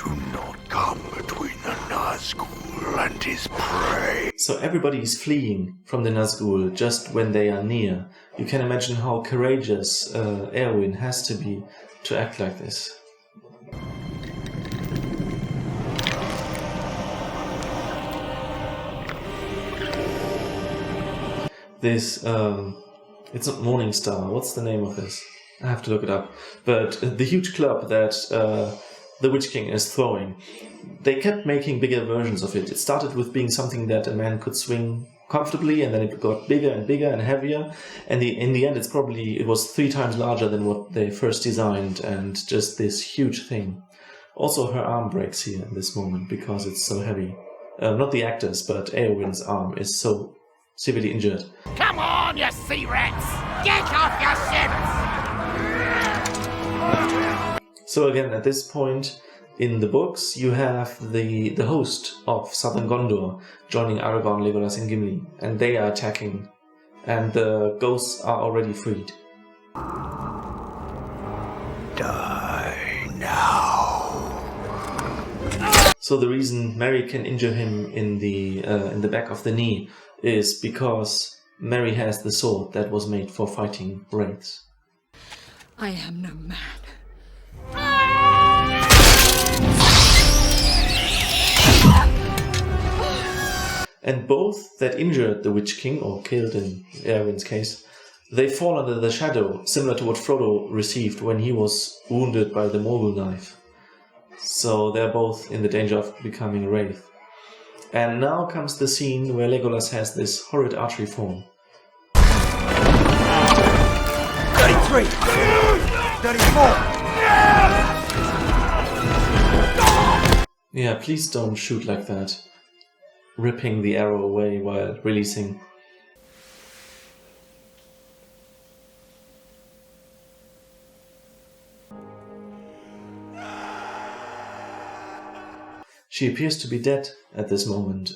Do not come between the Nazgul and his prey. So everybody is fleeing from the Nazgul just when they are near. You can imagine how courageous Erwin has to be to act like this. This, it's not Morningstar, what's the name of this? I have to look it up. But the huge club that the Witch King is throwing, they kept making bigger versions of it. It started with being something that a man could swing comfortably, and then it got bigger and bigger and heavier, and in the end it was 3 times larger than what they first designed, and just this huge thing. Also her arm breaks here in this moment because it's so heavy. Not the actor's, but Eowyn's arm is so severely injured. Come on, you sea rats! Get off your ships! So again, at this point in the books, you have the host of Southern Gondor joining Aragorn, Legolas and Gimli, and they are attacking, and the ghosts are already freed. Die now. So the reason Merry can injure him in the back of the knee is because Merry has the sword that was made for fighting wraiths. I am no man. And both that injured the Witch King, or killed in Erwin's case, they fall under the shadow, similar to what Frodo received when he was wounded by the Morgul knife. So they're both in the danger of becoming a wraith. And now comes the scene where Legolas has this horrid archery form. 33! 34! Yeah, please don't shoot like that. Ripping the arrow away while releasing. She appears to be dead at this moment,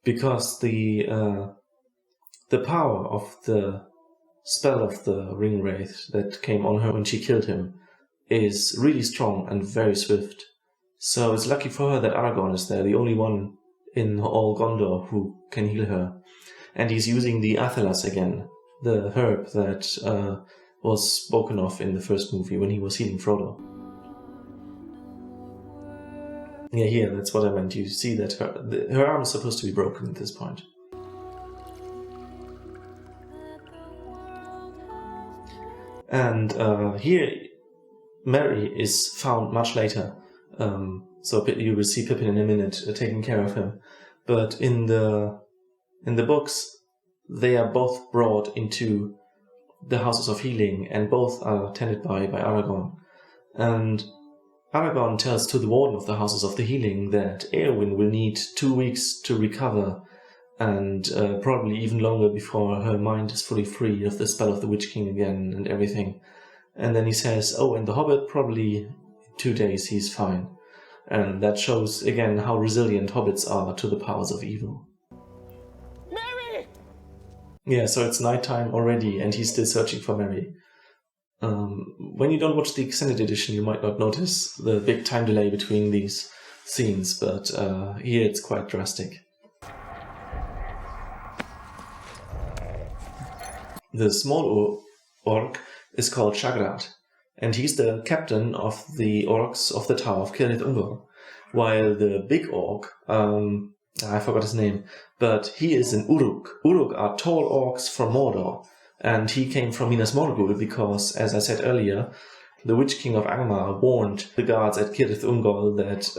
because the power of the spell of the ring wraith that came on her when she killed him is really strong and very swift. So it's lucky for her that Aragorn is there, the only one in all Gondor who can heal her. And he's using the Athelas again, the herb that was spoken of in the first movie when he was healing Frodo. Yeah, here, that's what I meant. You see that her arm is supposed to be broken at this point. And here, Merry is found much later. So you will see Pippin in a minute taking care of him. But in the books, they are both brought into the Houses of Healing, and both are tended by Aragorn. And Aragorn tells to the Warden of the Houses of the Healing that Eowyn will need 2 weeks to recover, and probably even longer before her mind is fully free of the spell of the Witch King again and everything. And then he says, oh, and the Hobbit, probably 2 days he's fine. And that shows again how resilient hobbits are to the powers of evil. Merry! Yeah, so it's nighttime already and he's still searching for Merry. When you don't watch the extended edition, you might not notice the big time delay between these scenes, but here it's quite drastic. The small orc is called Shagrat, and he's the captain of the orcs of the Tower of Cirith Ungol, while the big orc, I forgot his name, but he is an Uruk. Uruk are tall orcs from Mordor, and he came from Minas Morgul because, as I said earlier, the Witch King of Angmar warned the guards at Cirith Ungol that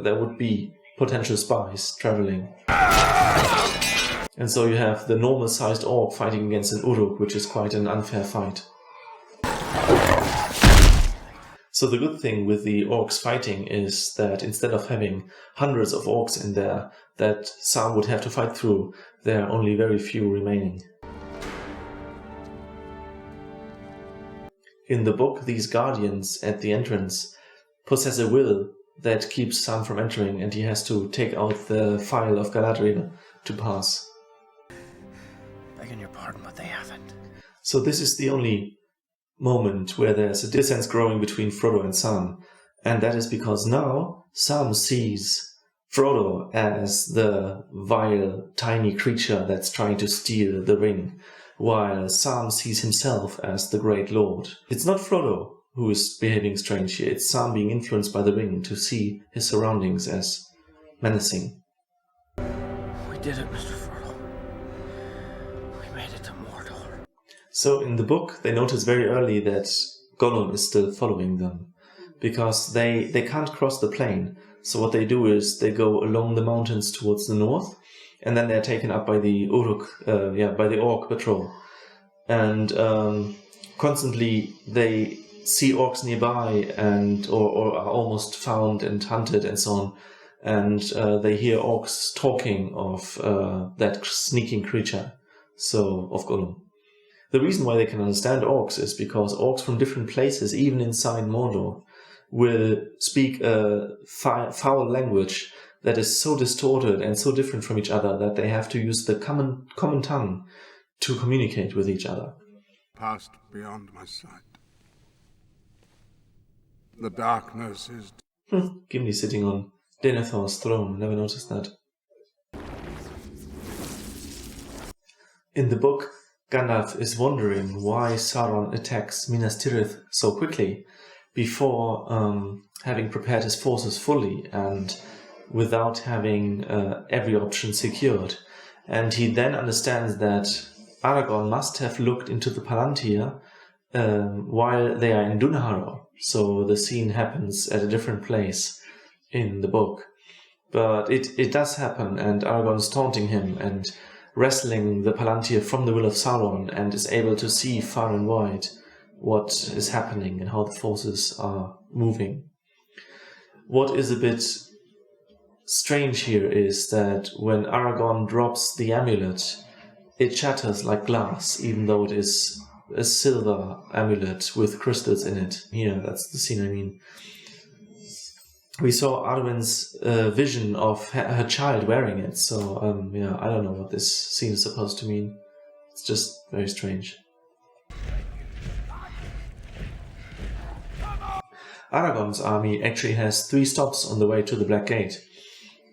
there would be potential spies traveling. And so you have the normal-sized orc fighting against an Uruk, which is quite an unfair fight. So the good thing with the orcs fighting is that instead of having hundreds of orcs in there that Sam would have to fight through, there are only very few remaining. In the book, these guardians at the entrance possess a will that keeps Sam from entering, and he has to take out the file of Galadriel to pass. Begging your pardon, but they haven't. So this is the only moment where there's a distance growing between Frodo and Sam. And that is because now Sam sees Frodo as the vile, tiny creature that's trying to steal the ring, while Sam sees himself as the Great Lord. It's not Frodo who is behaving strange here, it's Sam being influenced by the ring to see his surroundings as menacing. We did it, Mr. Frodo. We made it to Mordor. So in the book, they notice very early that Gollum is still following them, because they can't cross the plain. So what they do is they go along the mountains towards the north, and then they're taken up by the by the Orc patrol. And constantly they see orcs nearby or are almost found and hunted and so on. And they hear orcs talking of that sneaking creature, so of Gollum. The reason why they can understand orcs is because orcs from different places, even inside Mordor, will speak a foul language that is so distorted and so different from each other that they have to use the common tongue to communicate with each other. Passed beyond my sight. The darkness is... Gimli sitting on Denethor's throne, never noticed that. In the book, Gandalf is wondering why Sauron attacks Minas Tirith so quickly, before having prepared his forces fully and without having every option secured. And he then understands that Aragorn must have looked into the Palantir while they are in Dunharrow. So the scene happens at a different place in the book. But it does happen, and Aragorn is taunting him and wrestling the Palantir from the will of Sauron, and is able to see far and wide what is happening and how the forces are moving. What is a bit strange here is that when Aragorn drops the amulet, it shatters like glass, even though it is a silver amulet with crystals in it. Here, that's the scene I mean. We saw Arwen's vision of her child wearing it, so I don't know what this scene is supposed to mean. It's just very strange. Aragorn's army actually has 3 stops on the way to the Black Gate.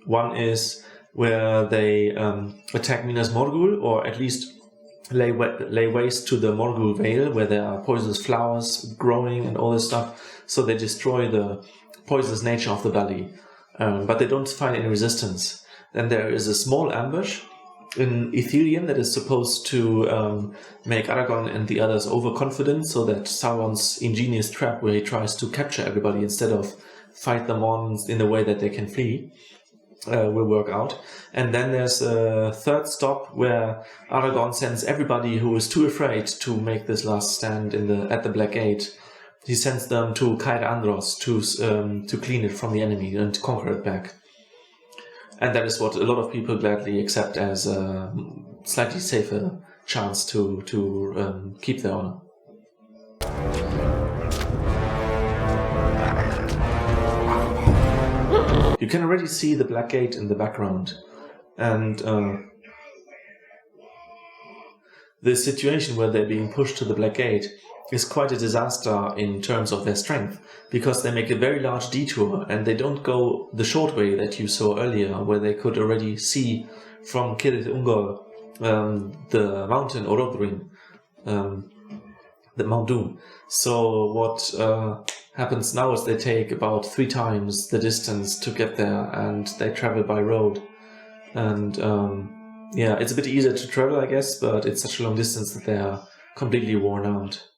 One is where they attack Minas Morgul, or at least lay waste to the Morgul Vale, where there are poisonous flowers growing and all this stuff. So they destroy the poisonous nature of the valley, but they don't find any resistance. Then there is a small ambush in Ithilien that is supposed to make Aragorn and the others overconfident, so that Sauron's ingenious trap where he tries to capture everybody instead of fight them on in a way that they can flee will work out. And then there's a third stop where Aragorn sends everybody who is too afraid to make this last stand at the Black Gate. He sends them to Caer Andros to clean it from the enemy and to conquer it back. And that is what a lot of people gladly accept as a slightly safer chance to keep their honor. You can already see the Black Gate in the background, and the situation where they're being pushed to the Black Gate is quite a disaster in terms of their strength, because they make a very large detour and they don't go the short way that you saw earlier, where they could already see from Cirith Ungol the mountain Orodruin, the Mount Doom. So what happens now is they take about 3 times the distance to get there, and they travel by road. And it's a bit easier to travel, I guess, but it's such a long distance that they are completely worn out.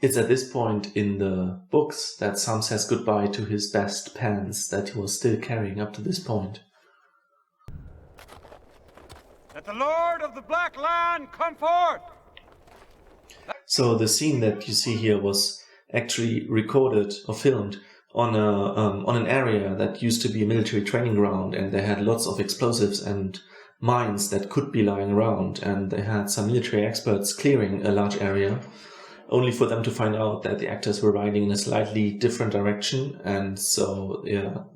It's at this point in the books that Sam says goodbye to his best pants that he was still carrying up to this point. Let the Lord of the Black Land come forth! So the scene that you see here was actually recorded or filmed on an area that used to be a military training ground, and they had lots of explosives and mines that could be lying around, and they had some military experts clearing a large area, only for them to find out that the actors were riding in a slightly different direction. And so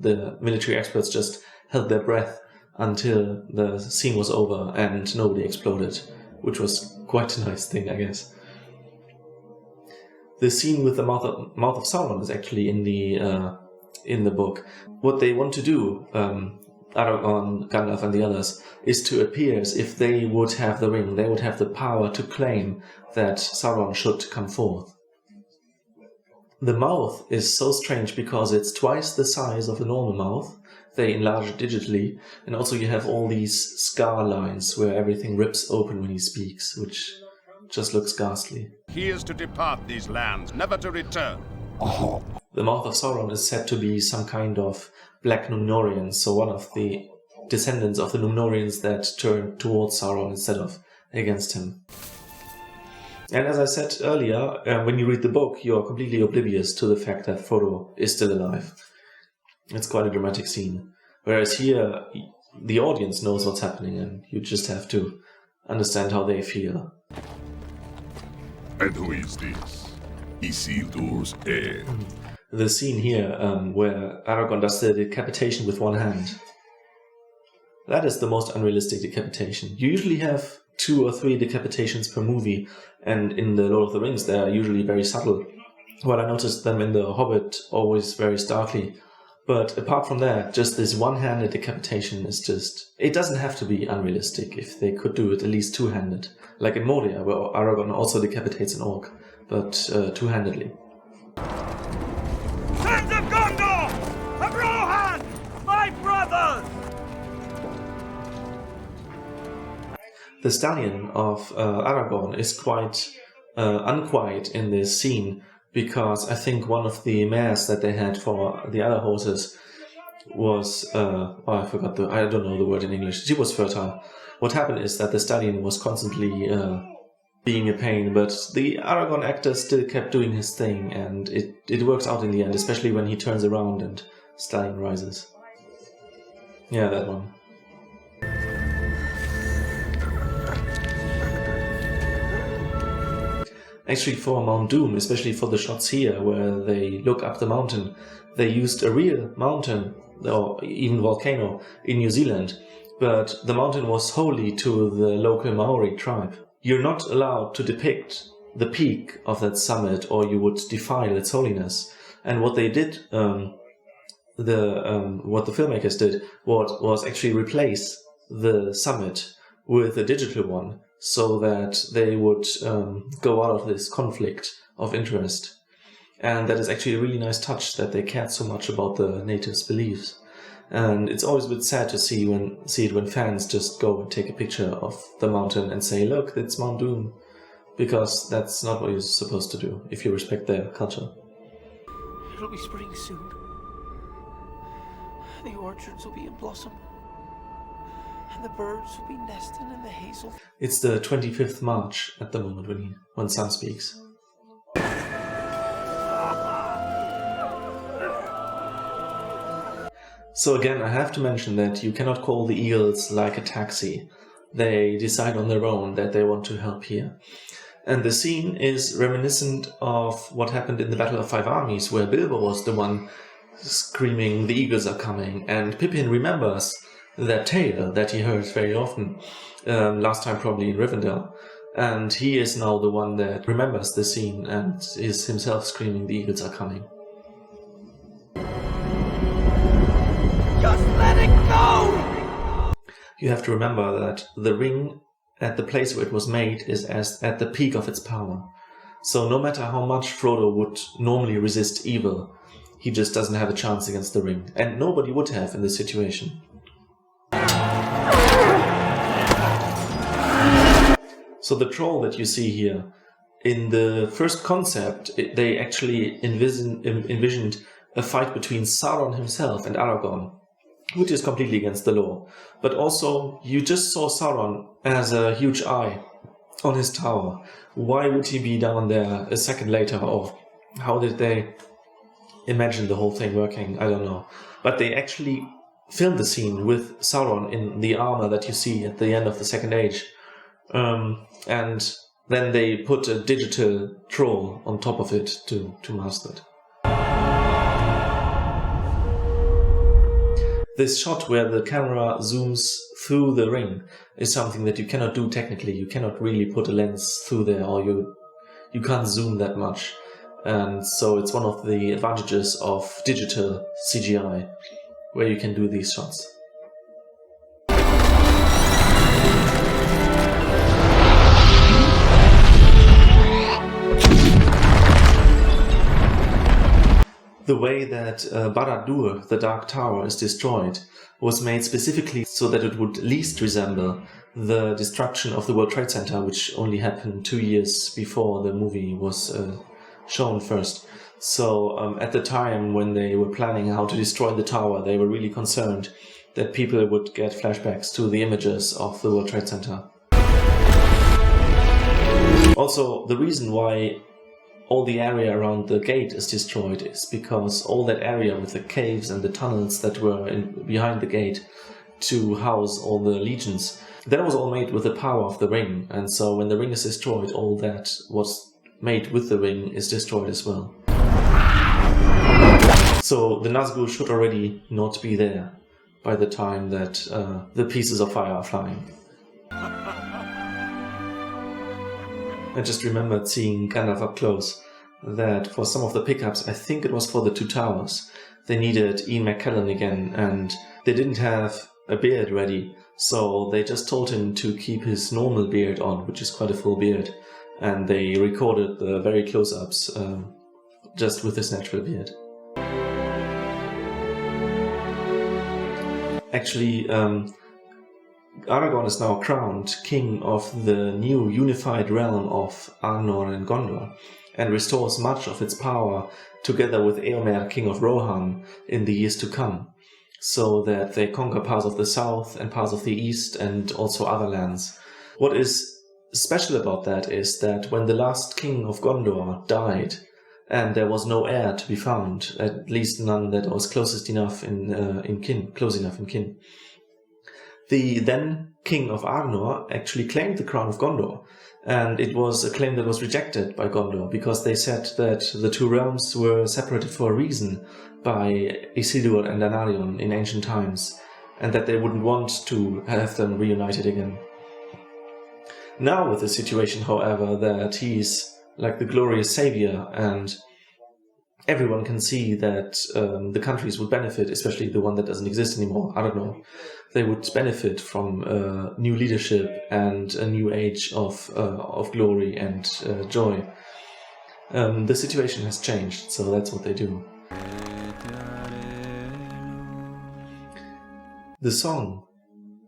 the military experts just held their breath until the scene was over and nobody exploded, which was quite a nice thing, I guess. The scene with the mouth of Sauron is actually in the book. What they want to do, Aragorn, Gandalf and the others, is to appear as if they would have the ring. They would have the power to claim that Sauron should come forth. The mouth is so strange because it's twice the size of a normal mouth. They enlarge it digitally, and also you have all these scar lines where everything rips open when he speaks, which just looks ghastly. He is to depart these lands, never to return. The mouth of Sauron is said to be some kind of black Numnorian, so one of the descendants of the Numnorians that turned towards Sauron instead of against him. And as I said earlier, when you read the book, you are completely oblivious to the fact that Frodo is still alive. It's quite a dramatic scene. Whereas here, the audience knows what's happening, and you just have to understand how they feel. And who is this? Isildur's heir. The scene here where Aragorn does the decapitation with one hand. That is the most unrealistic decapitation. You usually have 2 or 3 decapitations per movie, and in the Lord of the Rings they are usually very subtle. While I noticed them in The Hobbit always very starkly. But apart from that, just this one-handed decapitation is just... It doesn't have to be unrealistic if they could do it at least two-handed. Like in Moria, where Aragorn also decapitates an orc, but two-handedly. Sons of Gondor! Of Rohan! My brothers! The stallion of Aragorn is quite unquiet in this scene, because I think one of the mares that they had for the other horses was, I don't know the word in English, she was fertile. What happened is that the stallion was constantly being a pain, but the Aragorn actor still kept doing his thing, and it works out in the end, especially when he turns around and stallion rises. Yeah, that one. Actually, for Mount Doom, especially for the shots here where they look up the mountain, they used a real mountain, or even volcano, in New Zealand, but the mountain was holy to the local Maori tribe. You're not allowed to depict the peak of that summit, or you would defile its holiness. And what they did, what the filmmakers did, was actually replace the summit with a digital one, so that they would go out of this conflict of interest. And that is actually a really nice touch, that they cared so much about the natives' beliefs. And it's always a bit sad to see it when fans just go and take a picture of the mountain and say, look, it's Mount Doom. Because that's not what you're supposed to do, if you respect their culture. It'll be spring soon. The orchards will be in blossom. And the birds will be nesting in the hazel. It's the 25th March at the moment when Sam speaks. So again, I have to mention that you cannot call the eagles like a taxi. They decide on their own that they want to help here. And the scene is reminiscent of what happened in the Battle of Five Armies, where Bilbo was the one screaming, the eagles are coming, and Pippin remembers that tale that he heard very often, last time probably in Rivendell. And he is now the one that remembers the scene and is himself screaming, the eagles are coming. Just let it go! You have to remember that the ring at the place where it was made is at the peak of its power. So no matter how much Frodo would normally resist evil, he just doesn't have a chance against the ring. And nobody would have in this situation. So the troll that you see here, in the first concept, they actually envisioned a fight between Sauron himself and Aragorn, which is completely against the law. But also, you just saw Sauron as a huge eye on his tower. Why would he be down there a second later? Or how did they imagine the whole thing working? I don't know. But they actually filmed the scene with Sauron in the armor that you see at the end of the Second Age. And then they put a digital troll on top of it to mask it. This shot where the camera zooms through the ring is something that you cannot do technically. You cannot really put a lens through there, or you can't zoom that much. And so it's one of the advantages of digital CGI, where you can do these shots. The way that Barad-dûr, the Dark Tower, is destroyed was made specifically so that it would least resemble the destruction of the World Trade Center, which only happened 2 years before the movie was shown first. So at the time when they were planning how to destroy the tower, they were really concerned that people would get flashbacks to the images of the World Trade Center. Also, the reason why all the area around the gate is destroyed is because all that area with the caves and the tunnels that were behind the gate to house all the legions, that was all made with the power of the ring. And so when the ring is destroyed, all that was made with the ring is destroyed as well. So the Nazgûl should already not be there by the time that the pieces of fire are flying. I just remembered seeing kind of up close that for some of the pickups, I think it was for the Two Towers, they needed Ian McKellen again, and they didn't have a beard ready, so they just told him to keep his normal beard on, which is quite a full beard, and they recorded the very close-ups just with his natural beard. Actually, Aragorn is now crowned king of the new unified realm of Arnor and Gondor, and restores much of its power together with Eomer, king of Rohan, in the years to come, so that they conquer parts of the south and parts of the east and also other lands. What is special about that is that when the last king of Gondor died, and there was no heir to be found, at least none that was close enough in kin, the then king of Arnor actually claimed the crown of Gondor, and it was a claim that was rejected by Gondor because they said that the two realms were separated for a reason by Isildur and Anarion in ancient times, and that they wouldn't want to have them reunited again. Now with the situation, however, that he's like the glorious savior, and everyone can see that the countries would benefit, especially the one that doesn't exist anymore, I don't know. They would benefit from new leadership and a new age of glory and joy. The situation has changed, so that's what they do. The song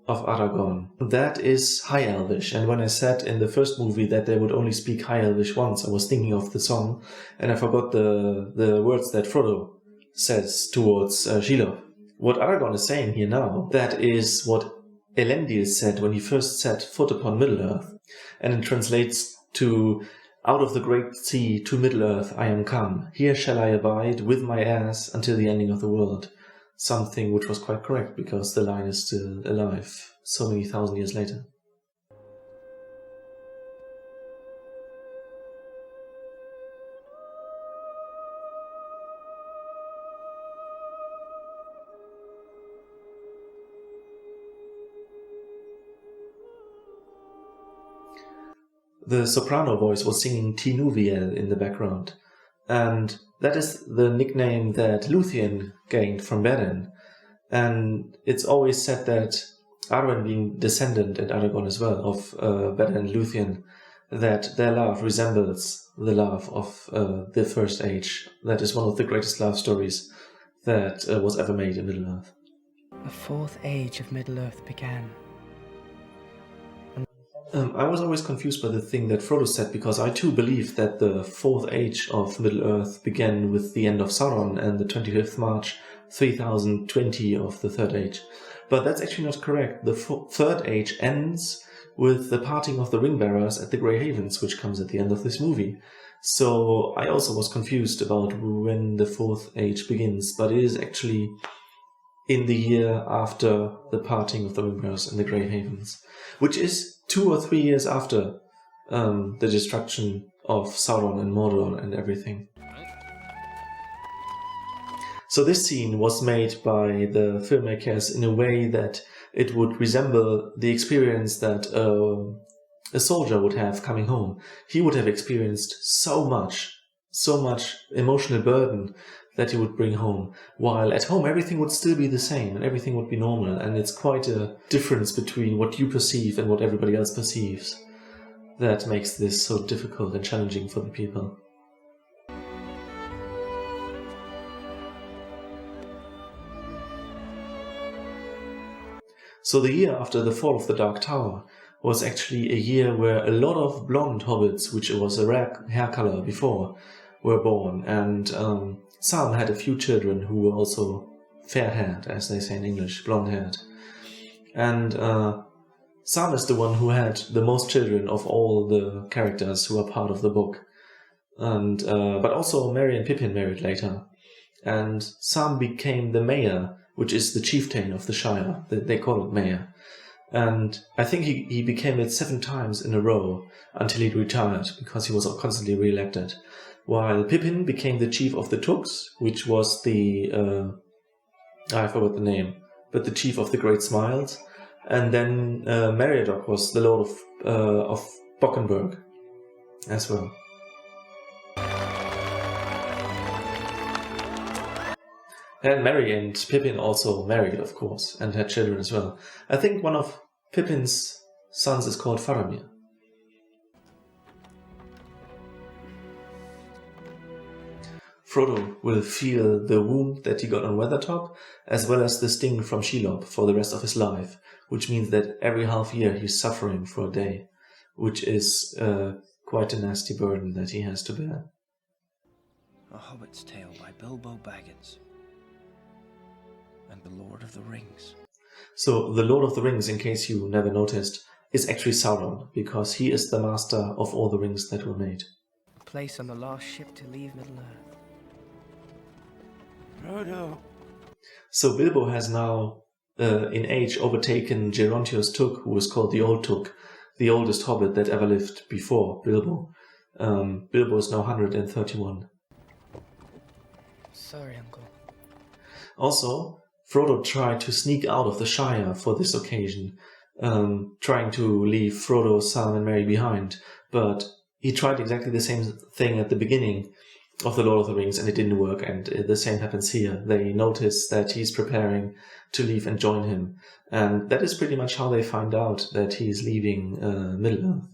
of Aragorn, that is High Elvish, and when I said in the first movie that they would only speak High Elvish once, I was thinking of the song, and I forgot the words that Frodo says towards Shelob. What Aragorn is saying here now, that is what Elendil said when he first set foot upon Middle-earth, and it translates to, "Out of the great sea to Middle-earth I am come, here shall I abide with my heirs until the ending of the world." Something which was quite correct, because the line is still alive so many thousand years later. The soprano voice was singing Tinuviel in the background, and that is the nickname that Luthien gained from Beren. And it's always said that Arwen, being descendant, and Aragorn as well, of Beren and Luthien, that their love resembles the love of the First Age. That is one of the greatest love stories that was ever made in Middle-earth. The Fourth Age of Middle-earth began. I was always confused by the thing that Frodo said, because I too believe that the Fourth Age of Middle-earth began with the end of Sauron and the 25th March 3020 of the Third Age. But that's actually not correct. The Third Age ends with the parting of the Ring-bearers at the Grey Havens, which comes at the end of this movie. So I also was confused about when the Fourth Age begins, but it is actually in the year after the parting of the Ring-bearers and the Grey Havens, which is 2 or 3 years after the destruction of Sauron and Mordor and everything. So this scene was made by the filmmakers in a way that it would resemble the experience that a soldier would have coming home. He would have experienced so much so much emotional burden that he would bring home, while at home everything would still be the same and everything would be normal, and it's quite a difference between what you perceive and what everybody else perceives that makes this so difficult and challenging for the people. So the year after the fall of the Dark Tower was actually a year where a lot of blonde hobbits, which was a rare hair color before, were born, and Sam had a few children who were also fair-haired, as they say in English, blonde-haired. And Sam is the one who had the most children of all the characters who are part of the book. And but also Merry and Pippin married later. And Sam became the mayor, which is the chieftain of the Shire. They call it mayor. And I think he became it 7 times in a row until he retired, because he was constantly re-elected. While Pippin became the chief of the Tooks, which was the... I forgot the name, but the chief of the Great Smiles. And then Meriadoc was the lord of Bockenberg as well. And Merry and Pippin also married, of course, and had children as well. I think one of Pippin's sons is called Faramir. Frodo will feel the wound that he got on Weathertop, as well as the sting from Shelob for the rest of his life, which means that every half year he's suffering for a day, which is quite a nasty burden that he has to bear. A Hobbit's Tale by Bilbo Baggins. And the Lord of the Rings. So, the Lord of the Rings, in case you never noticed, is actually Sauron, because he is the master of all the rings that were made. A place on the last ship to leave Middle-earth. Frodo. So Bilbo has now, in age, overtaken Gerontius Took, who was called the Old Took, the oldest hobbit that ever lived before Bilbo. Bilbo is now 131. Sorry, Uncle. Also, Frodo tried to sneak out of the Shire for this occasion, trying to leave Frodo, Sam and Merry behind, but he tried exactly the same thing at the beginning of The Lord of the Rings, and it didn't work, and the same happens here. They notice that he's preparing to leave and join him, and that is pretty much how they find out that he's leaving Middle-earth.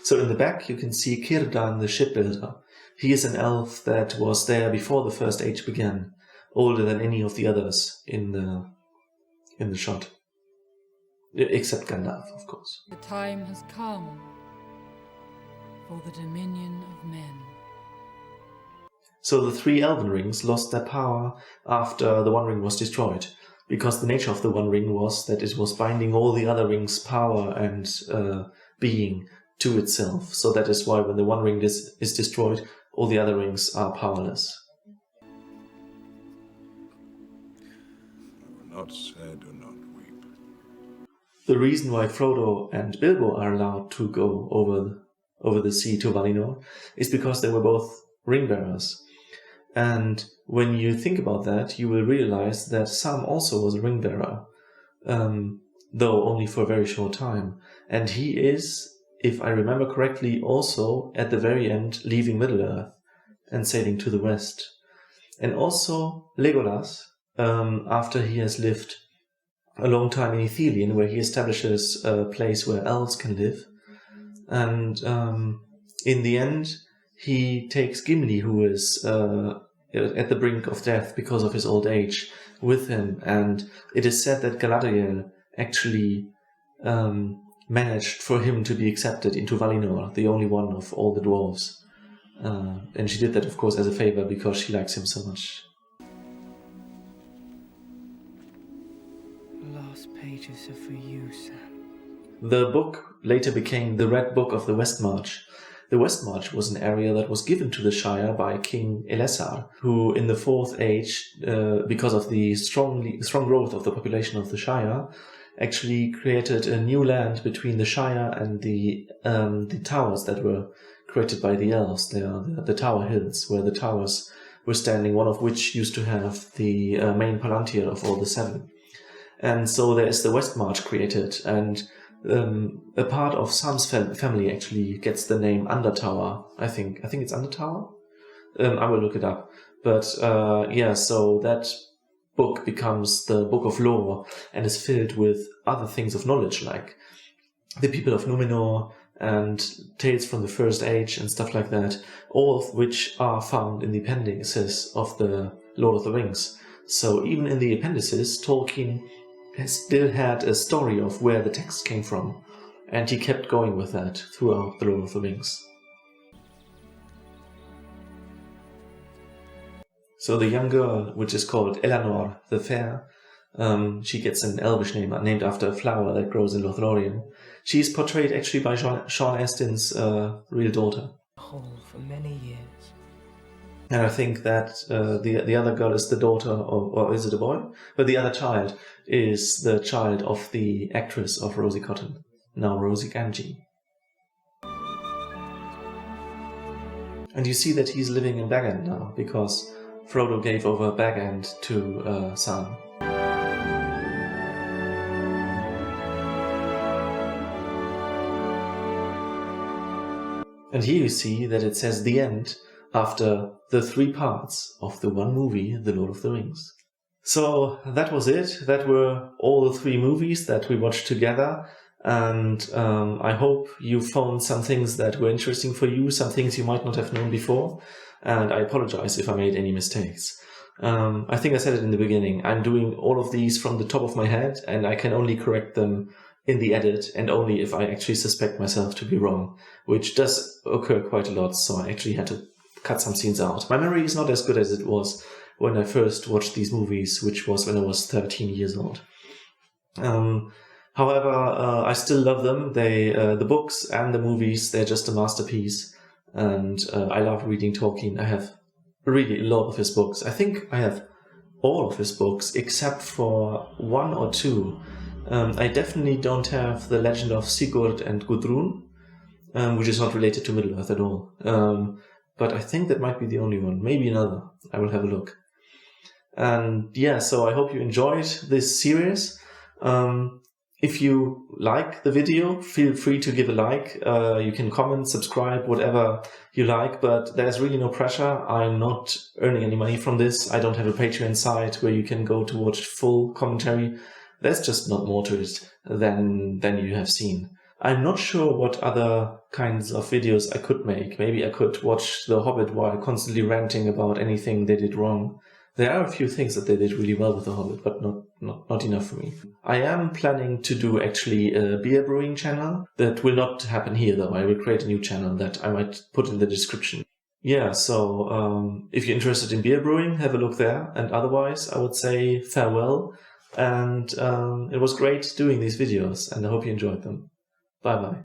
So in the back you can see Círdan the shipbuilder. He is an elf that was there before the First Age began, older than any of the others in the shot. Except Gandalf, of course. The time has come for the dominion of men. So the 3 Elven Rings lost their power after the One Ring was destroyed, because the nature of the One Ring was that it was binding all the other rings' power and being to itself. So that is why when the One Ring is destroyed, all the other rings are powerless. Do not sad, do not weep. The reason why Frodo and Bilbo are allowed to go over the sea to Valinor is because they were both ring bearers. And when you think about that, you will realize that Sam also was a ring bearer, though only for a very short time. And he is, if I remember correctly, also at the very end leaving Middle-earth and sailing to the west. And also Legolas, after he has lived a long time in Ithilien, where he establishes a place where elves can live. And in the end, he takes Gimli, who is at the brink of death because of his old age, with him. And it is said that Galadriel actually managed for him to be accepted into Valinor, the only one of all the dwarves. And she did that, of course, as a favor because she likes him so much. The last pages are for you, Sam. The book later became the Red Book of the Westmarch. The Westmarch was an area that was given to the Shire by King Elessar, who in the Fourth Age, because of the strong growth of the population of the Shire, actually created a new land between the Shire and the towers that were created by the elves. They are the Tower Hills, where the towers were standing, one of which used to have the main Palantir of all the 7. And so there is the Westmarch created, and A part of Sam's family actually gets the name Undertower. I think it's Undertower. I will look it up. But yeah, so that book becomes the book of lore and is filled with other things of knowledge, like the people of Numenor and tales from the First Age and stuff like that, all of which are found in the appendices of the Lord of the Rings. So even in the appendices, Tolkien still had a story of where the text came from, and he kept going with that throughout the Lord of the Rings. So the young girl, which is called Elanor the Fair, she gets an elvish name named after a flower that grows in Lothlorien. She's portrayed actually by Sean Astin's real daughter. Whole for many years. And I think that the other girl is the daughter, or is it a boy? But the other child is the child of the actress of Rosie Cotton, now Rosie Ganji. And you see that he's living in Bag End now, because Frodo gave over Bag End to Sam. And here you see that it says the end after the 3 parts of the one movie, The Lord of the Rings. So that was it. That were all the 3 movies that we watched together. And I hope you found some things that were interesting for you, some things you might not have known before. And I apologize if I made any mistakes. I think I said it in the beginning. I'm doing all of these from the top of my head, and I can only correct them in the edit, and only if I actually suspect myself to be wrong, which does occur quite a lot, so I actually had to cut some scenes out. My memory is not as good as it was when I first watched these movies, which was when I was 13 years old. However, I still love them. The books and the movies, they're just a masterpiece, and I love reading Tolkien. I have really a lot of his books. I think I have all of his books, except for 1 or 2. I definitely don't have The Legend of Sigurd and Gudrun, which is not related to Middle-earth at all. But I think that might be the only one. Maybe another. I will have a look. And yeah, so I hope you enjoyed this series. If you like the video, feel free to give a like. You can comment, subscribe, whatever you like, but there's really no pressure. I'm not earning any money from this. I don't have a Patreon site where you can go to watch full commentary. There's just not more to it than you have seen. I'm not sure what other kinds of videos I could make. Maybe I could watch The Hobbit while constantly ranting about anything they did wrong. There are a few things that they did really well with The Hobbit, but not enough for me. I am planning to do actually a beer brewing channel. That will not happen here though. I will create a new channel that I might put in the description. Yeah, so if you're interested in beer brewing, have a look there. And otherwise, I would say farewell. And it was great doing these videos, and I hope you enjoyed them. Bye-bye.